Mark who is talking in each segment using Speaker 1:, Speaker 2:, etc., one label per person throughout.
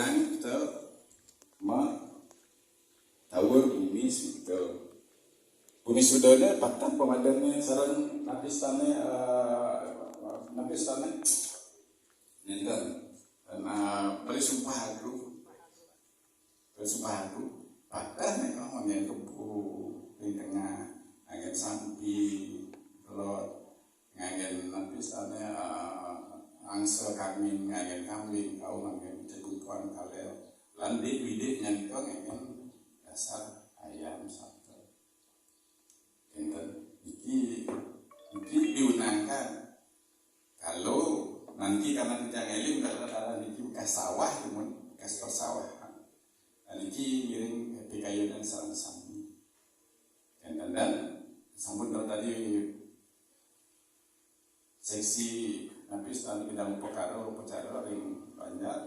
Speaker 1: wewenang kita tawur bumi sudah. Bumi sudahnya patah pemadannya sarang napistane ninten beli sumpah aku patah nih kalau yang tubuh di tengah agen sampi telur ngagen napistane angsa kambing ngagen kambing kau ngagen cebutuan kaleo landik bidik nyanyi kau ngagen dasar ayam satu enten iki diunangkan kalau nanti karena tidak ngelim kalau niki bekas sawah cuman bekas persawahan dan niki miring kayu dan sarang-sarang dan sambut tadi seksi napis dan bidang perkara yang banyak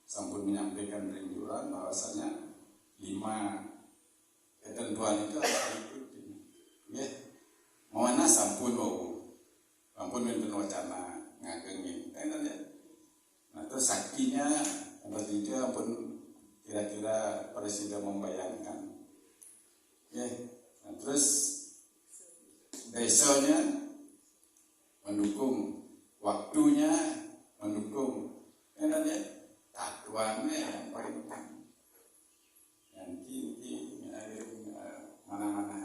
Speaker 1: sambut menyampaikan rinduan bahwasanya 5 ketentuan itu harus diikuti ya mau mana sampun menten wacana ngagengin ya. Nah terus sakinya seperti itu pun kira-kira presiden membayangkan ya. Nah terus besoknya mendukung waktunya mendukung ya tatuannya yang paling penting yang mana-mana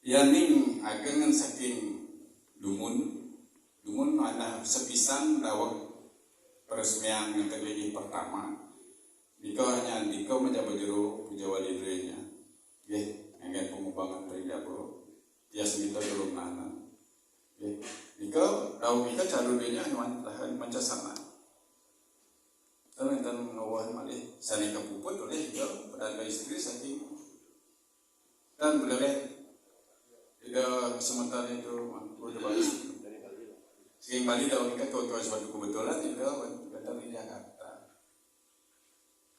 Speaker 1: yaning agengan saking dumun ada sepisan dawak peresmian yang terjadi pertama Diko menjabat juru pujawa lidrenya ya agen pengubangan dari dapur tias mita belum nana ya Diko daun kita calurnya hewan tahan mencasana teman-teman ngawahan malih sani kepuput oleh Diko pada istri saking dan boleh tidak sementara itu udah bagus sekian Bali tahun ini kalau suatu kebetulan tidak datang di Jakarta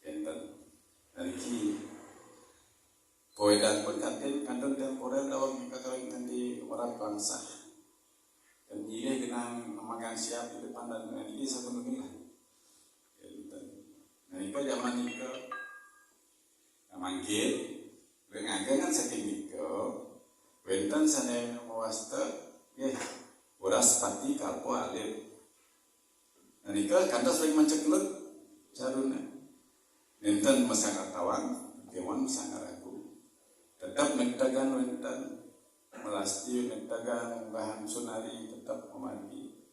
Speaker 1: enten dari ki poedan pun kantor temporer tahun kita kalian di orang bangsa dan dia kenang makan siap di depan dan ini sepenuhnya enten nah itu zaman itu manggil bengagangan saking itu Wenten sana mewasta, ya, uras pati kalpo alir. Dan ikal kanda sering menceklut caruna. Wenten masang tawang, kewan masang ragu. Tetap mentagan wenten melasti mentagan bahan sunari tetap memagi.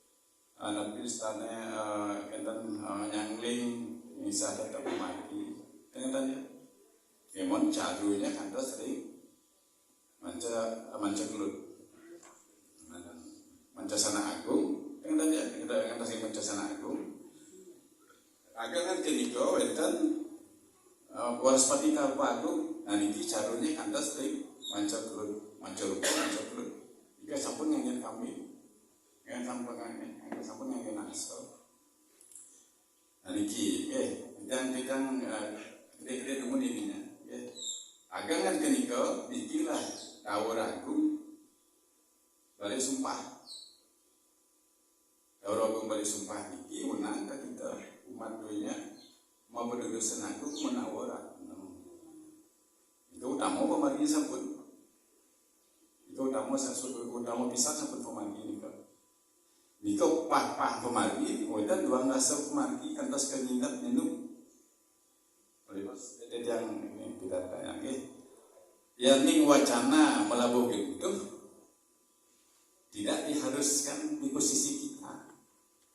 Speaker 1: Anak istana wenten nyangling bisa tetap memagi. Dengan tanya, kewan carunya kanda sering manca gelut manca sana agung yang tadi kita kasih manca sana agung agangan keniko wenten waraspati kalpa agung nah ini caranya kanda sering manca gelut jika sampun ngangin kami sampun ngangin naso nah ini dan kita tunggu ininya agangan keniko dikilah Tawar agung balik sumpah Tawar agung balik sumpah niki menang kita umat dunia mau berdosa agung menawar itu utama pemagi sampun itu utama pisah sampun pemagi nika pah pemagi kemudian dua rasa pemagi kantas kenyingat minum oleh mas yang tidak tanya yang wacana melabuh itu tidak diharuskan di posisi kita.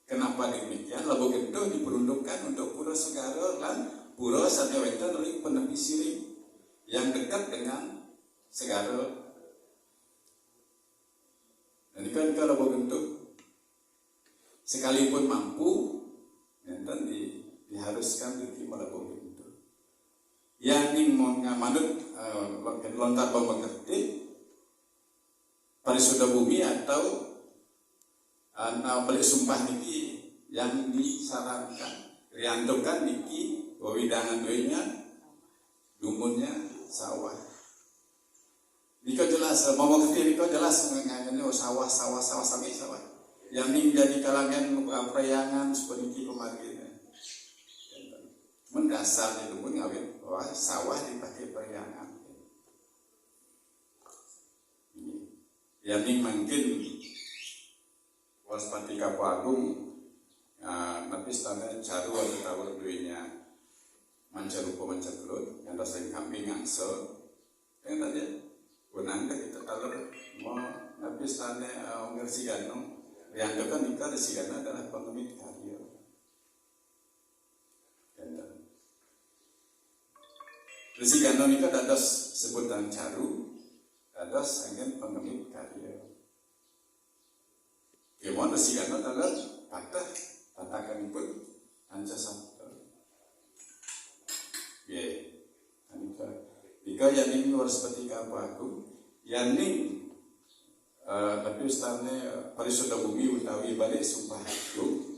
Speaker 1: Kenapa demikian? Labuh itu diperuntukkan untuk pura segara dan pura saneweta dari penepi siri yang dekat dengan segara. Dan kan kalau labuh itu sekalipun mampu, dan diharuskan di melabuh itu. Yang ini manut lontar mengerti parisuda bumi atau balik sumpah niki yang disarankan riantukan niki wawidangan duenya dumunnya sawah niko jelas mau ngerti niko jelas mengenai sawah sami sawah yang ini menjadi kalangan peryangan seperti kemarin mendasar itu pun ngawin bahwa sawah dipakai periangan. Yang mungkin waspati Kapu Agung tapi standar caru atau tawar duitnya mancarupa mancarulut yang dasar kambing ngangsel yang tadi gunanya kita kalau mau tapi standar ngersi ganong yang itu kan nikah resi ganong adalah pengemit karya. Resi ganong itu ada sebutan caru. Ada sangat pengemit karya. Gimana sih karena adalah patakan pun hanya satu. Ya, jika yang ini harus seperti apa aku, yang ini tapi ustaznya parisuda bumi utawi balik sumpah itu.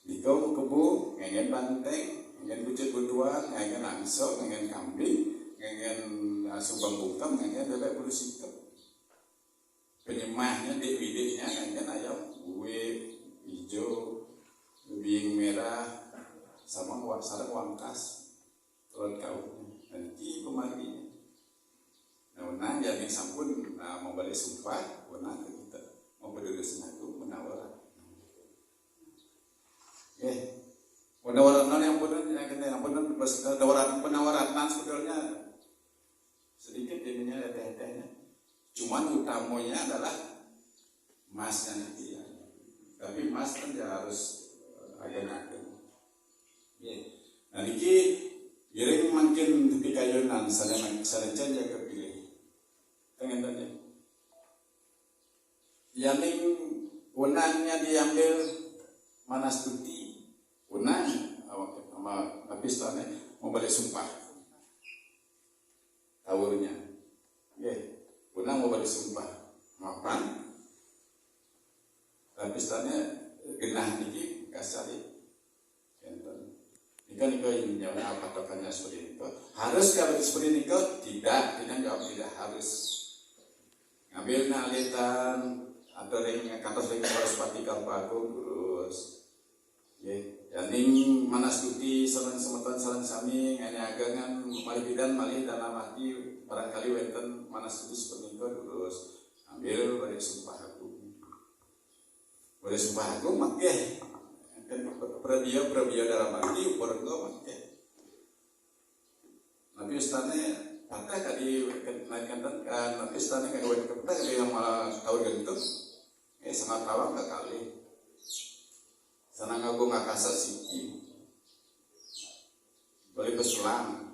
Speaker 1: Jika kebu ngingen banteng, ngingen bucet butuan, ngingen angsok, ngingen kambing, ngingen subang bukam ngingen bebek bulu sikap. Penyemahnya dek-wideknya ngingen ayam kue hijau, bing merah, sama sarang wangkas, telur kau, nanti kemari. Nah, yang sampun mau balik sumpah, wenang kita mau berdua senatu menawaran. Penawaran yang penawaran sebetulnya sedikit ininya teh-tehnya. Cuman utamanya adalah masnya nanti ya. Tapi mas kan dia harus agak-agak. Nah ini giring makin dipikayunan saling saja kepilih. Tengen tanya. Yang wenangnya diambil Manastuti, wenang sama apistannya mau balik sumpah. Tawurnya, wenang mau balik sumpah. Mapan, apistannya genah niki kasari. Nika ini jawab apa tokannya seperti itu. Harus kalau seperti itu tidak jawab tidak harus. Ngambil nalitan atau yang kantor saya harus patikal paku terus. Jadi Manastuti sareng semeton sareng sami ngene agangan malih bidan malih dalam arti barangkali wenten Manastuti seperti itu terus ambil balik sumpah aku. Balik sumpah aku make kan prabiya dalam arti ukur enggak make. Nabi ustaznya patah kali naikkan kan nabi ustaznya kan wen kepetah kali yang malah tahu gentuk. Sangat tawang enggak kali. Sanang aku nggak kasar sih, boleh berselang.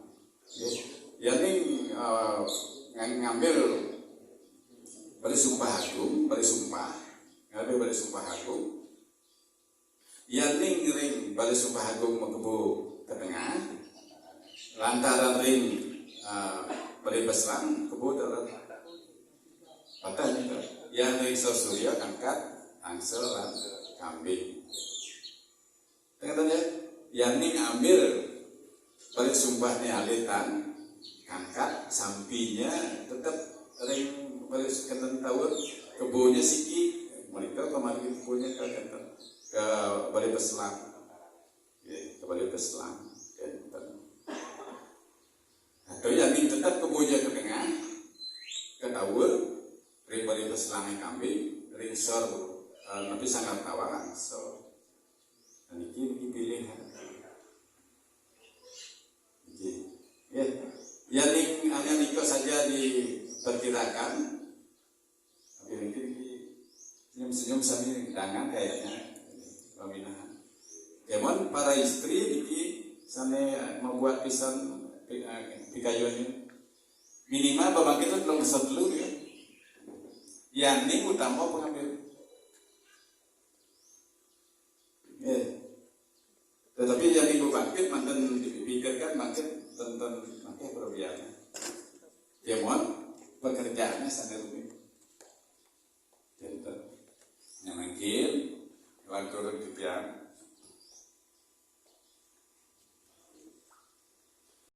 Speaker 1: Yang ini ngambil balik sumpah aku, ngambil balik sumpah aku. Yang ini ring balik sumpah aku mengebu ke tengah, lantaran ring balik berselang kebu dalam patah juga. Yang ring surya angkat angsel kambing. Katanya, yang ini ambil balik sumpahnya alitan, angkat sampingnya tetap ring balik kenten tawur kebunya siki, mereka kemarin kebunya ke balik berselang, ke balik berselang, atau yang ini tetap kebunya ke tengah, ke tawur, ring balik berselang kambing, ring sor, tapi sangat tawar so. Dan ini dipilih. Yang hanya nikah saja diperkirakan. Tapi mungkin senyum-senyum sambil tangan kayaknya peminahan. Kemudian para istri ini sana membuat pisang pikayuannya minimal babak itu belum besar dulu ya. Yang ini utama pengambil. Tetapi yang ibu bangkit mantan dipikirkan bangkit tentang pakai perubiannya. Ya mohon pekerjaannya sangat rumit.